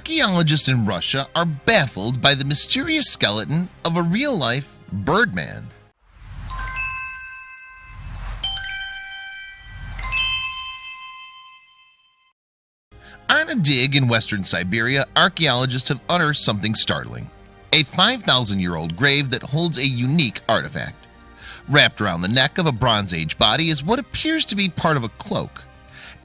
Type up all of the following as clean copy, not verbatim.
Archaeologists in Russia are baffled by the mysterious skeleton of a real-life Birdman. On a dig in western Siberia, archaeologists have unearthed something startling: a 5,000-year-old grave that holds a unique artifact. Wrapped around the neck of a Bronze Age body is what appears to be part of a cloak,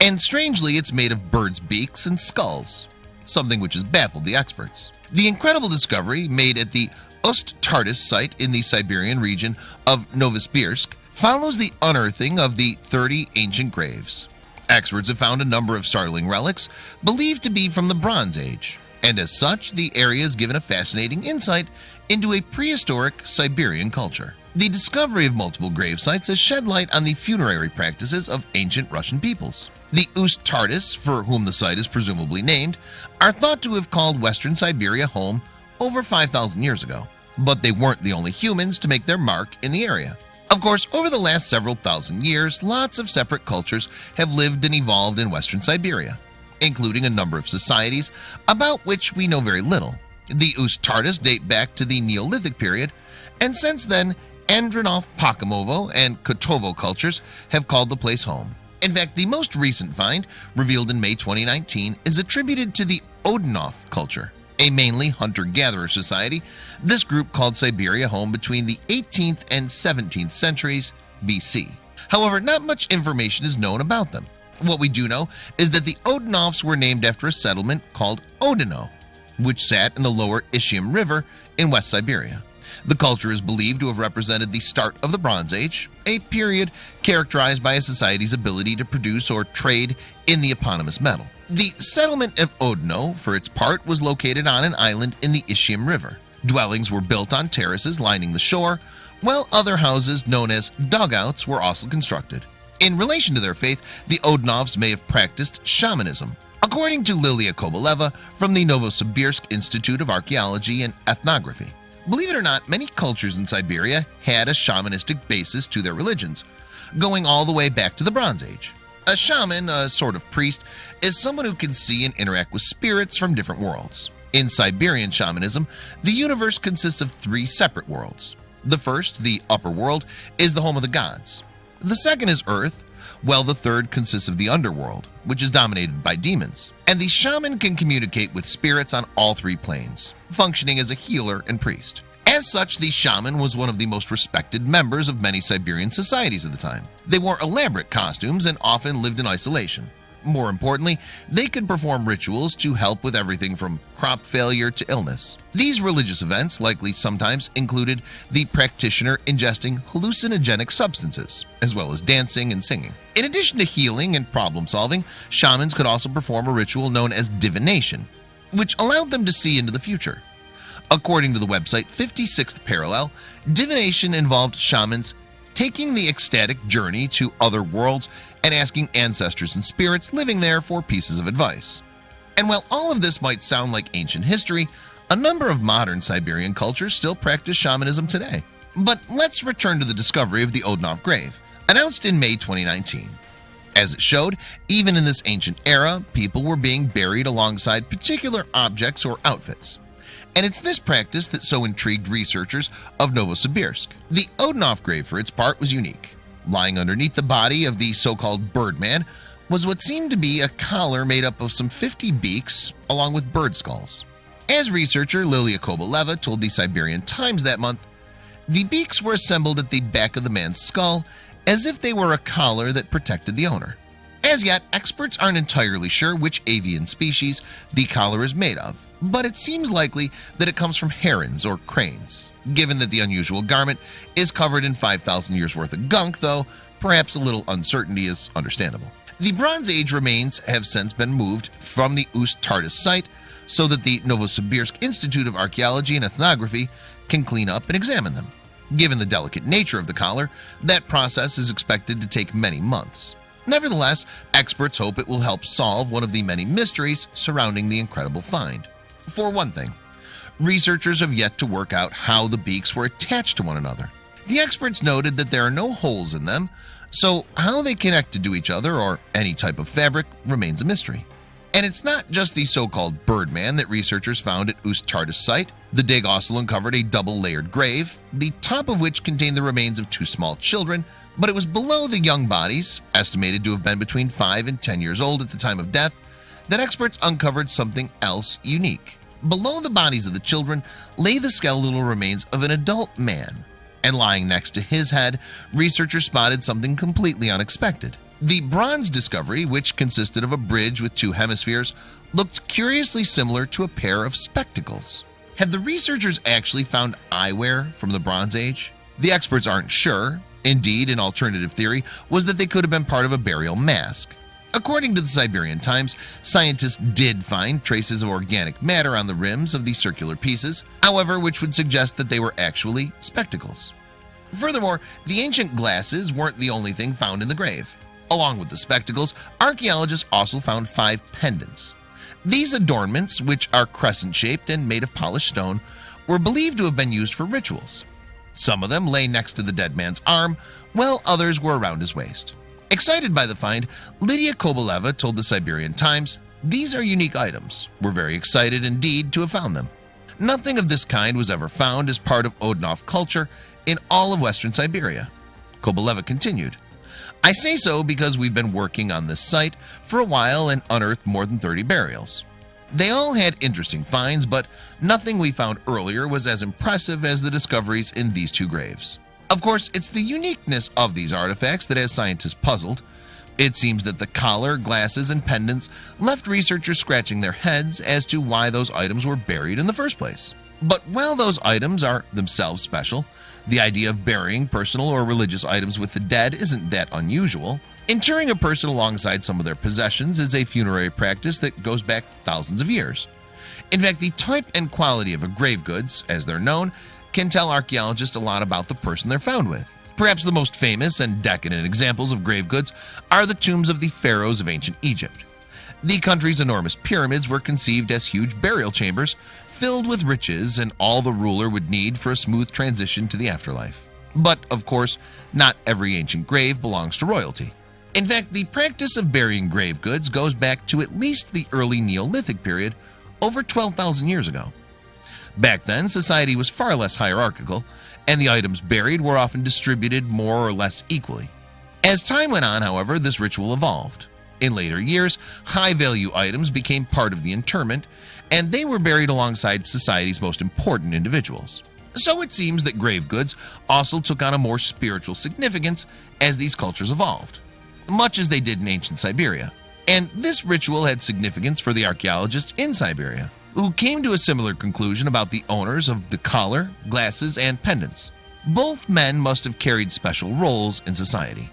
and strangely it's made of birds' beaks and skulls, something which has baffled the experts. The incredible discovery, made at the Ust-Tartas site in the Siberian region of Novosibirsk, follows the unearthing of the 30 ancient graves. Experts have found a number of startling relics believed to be from the Bronze Age, and as such the area is given a fascinating insight into a prehistoric Siberian culture. The discovery of multiple grave sites has shed light on the funerary practices of ancient Russian peoples. The Ust-Tartas, for whom the site is presumably named, are thought to have called western Siberia home over 5,000 years ago, but they weren't the only humans to make their mark in the area. Of course, over the last several thousand years, lots of separate cultures have lived and evolved in western Siberia, including a number of societies about which we know very little. The Ust-Tartas date back to the Neolithic period, and since then Andronov-Pakhmovo and Kotovo cultures have called the place home. In fact, the most recent find, revealed in May 2019, is attributed to the Odinov culture, a mainly hunter-gatherer society. This group called Siberia home between the 18th and 17th centuries BC. However, not much information is known about them. What we do know is that the Odinovs were named after a settlement called Odino, which sat in the lower Ishium River in West Siberia. The culture is believed to have represented the start of the Bronze Age, a period characterized by a society's ability to produce or trade in the eponymous metal. The settlement of Odino, for its part, was located on an island in the Ishium River. Dwellings were built on terraces lining the shore, while other houses known as dugouts were also constructed. In relation to their faith, the Odinovs may have practiced shamanism. According to Lilia Kobaleva from the Novosibirsk Institute of Archaeology and Ethnography, believe it or not, many cultures in Siberia had a shamanistic basis to their religions, going all the way back to the Bronze Age. A shaman, a sort of priest, is someone who can see and interact with spirits from different worlds. In Siberian shamanism, the universe consists of three separate worlds. The first, the upper world, is the home of the gods. The second is Earth, while the third consists of the underworld, which is dominated by demons. And the shaman can communicate with spirits on all three planes, functioning as a healer and priest. As such, the shaman was one of the most respected members of many Siberian societies at the time. They wore elaborate costumes and often lived in isolation. More importantly, they could perform rituals to help with everything from crop failure to illness. These religious events likely sometimes included the practitioner ingesting hallucinogenic substances, as well as dancing and singing. In addition to healing and problem solving, shamans could also perform a ritual known as divination, which allowed them to see into the future. According to the website 56th Parallel, divination involved shamans taking the ecstatic journey to other worlds and asking ancestors and spirits living there for pieces of advice. And while all of this might sound like ancient history, a number of modern Siberian cultures still practice shamanism today. But let's return to the discovery of the Odinov grave, announced in May 2019. As it showed, even in this ancient era, people were being buried alongside particular objects or outfits. And it's this practice that so intrigued researchers of Novosibirsk. The Odinov grave, for its part, was unique. Lying underneath the body of the so-called Birdman was what seemed to be a collar made up of some 50 beaks along with bird skulls. As researcher Lilia Kobaleva told the Siberian Times that month, the beaks were assembled at the back of the man's skull as if they were a collar that protected the owner. As yet, experts aren't entirely sure which avian species the collar is made of, but it seems likely that it comes from herons or cranes. Given that the unusual garment is covered in 5,000 years worth of gunk, though, perhaps a little uncertainty is understandable. The Bronze Age remains have since been moved from the Ust-Tartas site so that the Novosibirsk Institute of Archaeology and Ethnography can clean up and examine them. Given the delicate nature of the collar, that process is expected to take many months. Nevertheless, experts hope it will help solve one of the many mysteries surrounding the incredible find. For one thing, researchers have yet to work out how the beaks were attached to one another. The experts noted that there are no holes in them, so how they connected to each other or any type of fabric remains a mystery. And it's not just the so-called Birdman that researchers found at Ust-Tartas site. The dig also uncovered a double-layered grave, the top of which contained the remains of two small children, but it was below the young bodies, estimated to have been between 5 and 10 years old at the time of death, that experts uncovered something else unique. Below the bodies of the children lay the skeletal remains of an adult man, and lying next to his head, researchers spotted something completely unexpected. The bronze discovery, which consisted of a bridge with two hemispheres, looked curiously similar to a pair of spectacles. Had the researchers actually found eyewear from the Bronze Age? The experts aren't sure. Indeed, an alternative theory was that they could have been part of a burial mask. According to the Siberian Times, scientists did find traces of organic matter on the rims of the circular pieces, however, which would suggest that they were actually spectacles. Furthermore, the ancient glasses weren't the only thing found in the grave. Along with the spectacles, archaeologists also found 5 pendants. These adornments, which are crescent-shaped and made of polished stone, were believed to have been used for rituals. Some of them lay next to the dead man's arm, while others were around his waist. Excited by the find, Lydia Kobaleva told the Siberian Times, "These are unique items. We're very excited indeed to have found them. Nothing of this kind was ever found as part of Odinov culture in all of Western Siberia." Kobaleva continued, "I say so because we've been working on this site for a while and unearthed more than 30 burials. They all had interesting finds, but nothing we found earlier was as impressive as the discoveries in these 2 graves. Of course, it's the uniqueness of these artifacts that has scientists puzzled. It seems that the collar, glasses, and pendants left researchers scratching their heads as to why those items were buried in the first place. But while those items are themselves special, the idea of burying personal or religious items with the dead isn't that unusual. Interring a person alongside some of their possessions is a funerary practice that goes back thousands of years. In fact, the type and quality of a grave goods, as they're known, can tell archaeologists a lot about the person they're found with. Perhaps the most famous and decadent examples of grave goods are the tombs of the pharaohs of ancient Egypt. The country's enormous pyramids were conceived as huge burial chambers filled with riches and all the ruler would need for a smooth transition to the afterlife. But, of course, not every ancient grave belongs to royalty. In fact, the practice of burying grave goods goes back to at least the early Neolithic period, over 12,000 years ago. Back then, society was far less hierarchical, and the items buried were often distributed more or less equally. As time went on, however, this ritual evolved. In later years, high-value items became part of the interment, and they were buried alongside society's most important individuals. So it seems that grave goods also took on a more spiritual significance as these cultures evolved, much as they did in ancient Siberia. And this ritual had significance for the archaeologists in Siberia, who came to a similar conclusion about the owners of the collar, glasses, and pendants. Both men must have carried special roles in society.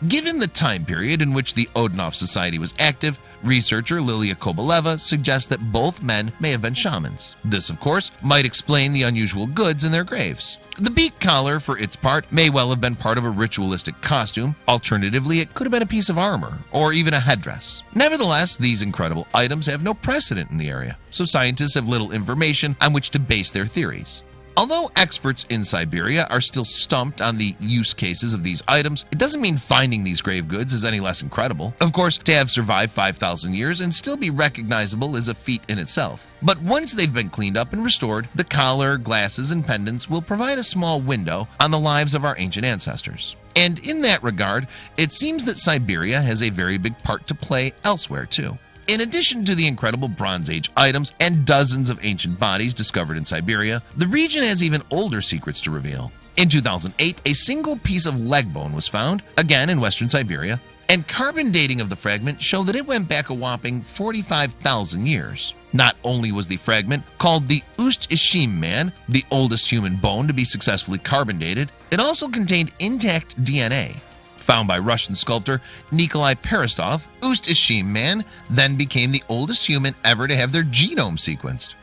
Given the time period in which the Odinov society was active, researcher Lilia Kobaleva suggests that both men may have been shamans. This, of course, might explain the unusual goods in their graves. The beak collar, for its part, may well have been part of a ritualistic costume. Alternatively, it could have been a piece of armor or even a headdress. Nevertheless, these incredible items have no precedent in the area, so scientists have little information on which to base their theories. Although experts in Siberia are still stumped on the use cases of these items, it doesn't mean finding these grave goods is any less incredible. Of course, to have survived 5,000 years and still be recognizable is a feat in itself. But once they've been cleaned up and restored, the collar, glasses, and pendants will provide a small window on the lives of our ancient ancestors. And in that regard, it seems that Siberia has a very big part to play elsewhere too. In addition to the incredible Bronze Age items and dozens of ancient bodies discovered in Siberia, the region has even older secrets to reveal. In 2008, a single piece of leg bone was found, again in western Siberia, and carbon dating of the fragment showed that it went back a whopping 45,000 years. Not only was the fragment called the Ust-Ishim man, the oldest human bone to be successfully carbon dated, it also contained intact DNA. Found by Russian sculptor Nikolai Perestov, Ust-Ishim man then became the oldest human ever to have their genome sequenced.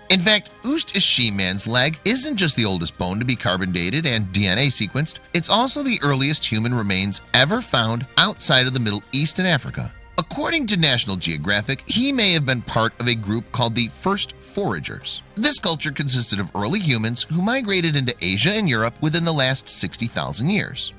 In fact, Ust-Ishim man's leg isn't just the oldest bone to be carbon dated and DNA sequenced, it's also the earliest human remains ever found outside of the Middle East and Africa. According to National Geographic, he may have been part of a group called the First Foragers. This culture consisted of early humans who migrated into Asia and Europe within the last 60,000 years.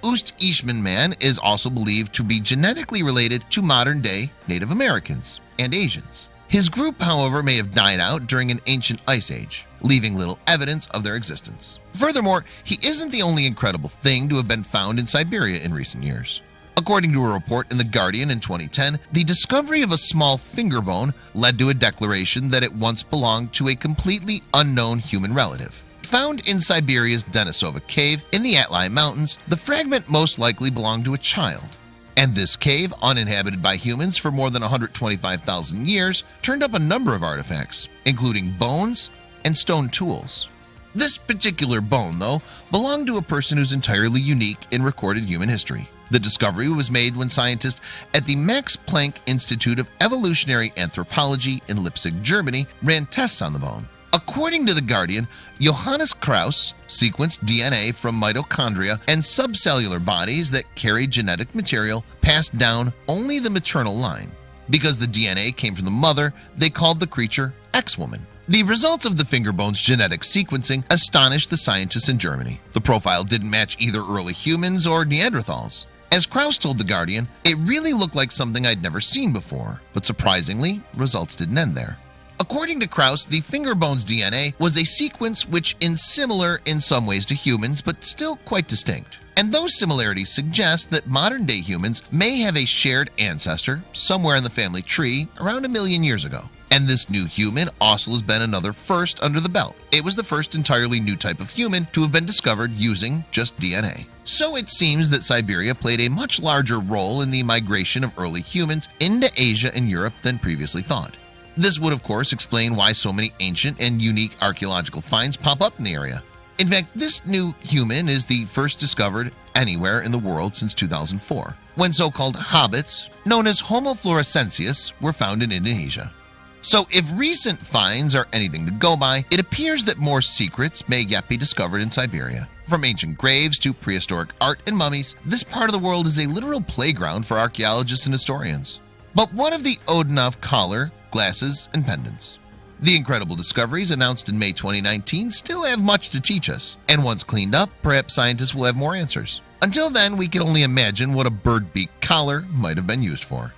Ust-Ishman man is also believed to be genetically related to modern-day Native Americans and Asians. His group, however, may have died out during an ancient ice age, leaving little evidence of their existence. Furthermore, he isn't the only incredible thing to have been found in Siberia in recent years. According to a report in The Guardian in 2010, the discovery of a small finger bone led to a declaration that it once belonged to a completely unknown human relative. Found in Siberia's Denisova cave in the Altai Mountains, the fragment most likely belonged to a child. And this cave, uninhabited by humans for more than 125,000 years, turned up a number of artifacts, including bones and stone tools. This particular bone, though, belonged to a person who's entirely unique in recorded human history. The discovery was made when scientists at the Max Planck Institute of Evolutionary Anthropology in Leipzig, Germany, ran tests on the bone. According to The Guardian, Johannes Krauss sequenced DNA from mitochondria and subcellular bodies that carried genetic material passed down only the maternal line. Because the DNA came from the mother, they called the creature X-woman. The results of the finger bone's genetic sequencing astonished the scientists in Germany. The profile didn't match either early humans or Neanderthals. As Krauss told The Guardian, it really looked like something I'd never seen before, but surprisingly, results didn't end there. According to Krauss, the finger bone's DNA was a sequence which is similar in some ways to humans, but still quite distinct. And those similarities suggest that modern-day humans may have a shared ancestor somewhere in the family tree around 1 million years ago. And this new human also has been another first under the belt. It was the first entirely new type of human to have been discovered using just DNA. So it seems that Siberia played a much larger role in the migration of early humans into Asia and Europe than previously thought. This would of course explain why so many ancient and unique archaeological finds pop up in the area. In fact, this new human is the first discovered anywhere in the world since 2004, when so-called hobbits, known as Homo floresiensis, were found in Indonesia. So if recent finds are anything to go by, it appears that more secrets may yet be discovered in Siberia. From ancient graves to prehistoric art and mummies, this part of the world is a literal playground for archaeologists and historians. But what of the Odinov collar, glasses, and pendants? The incredible discoveries announced in May 2019 still have much to teach us, and once cleaned up, perhaps scientists will have more answers. Until then, we can only imagine what a bird beak collar might have been used for.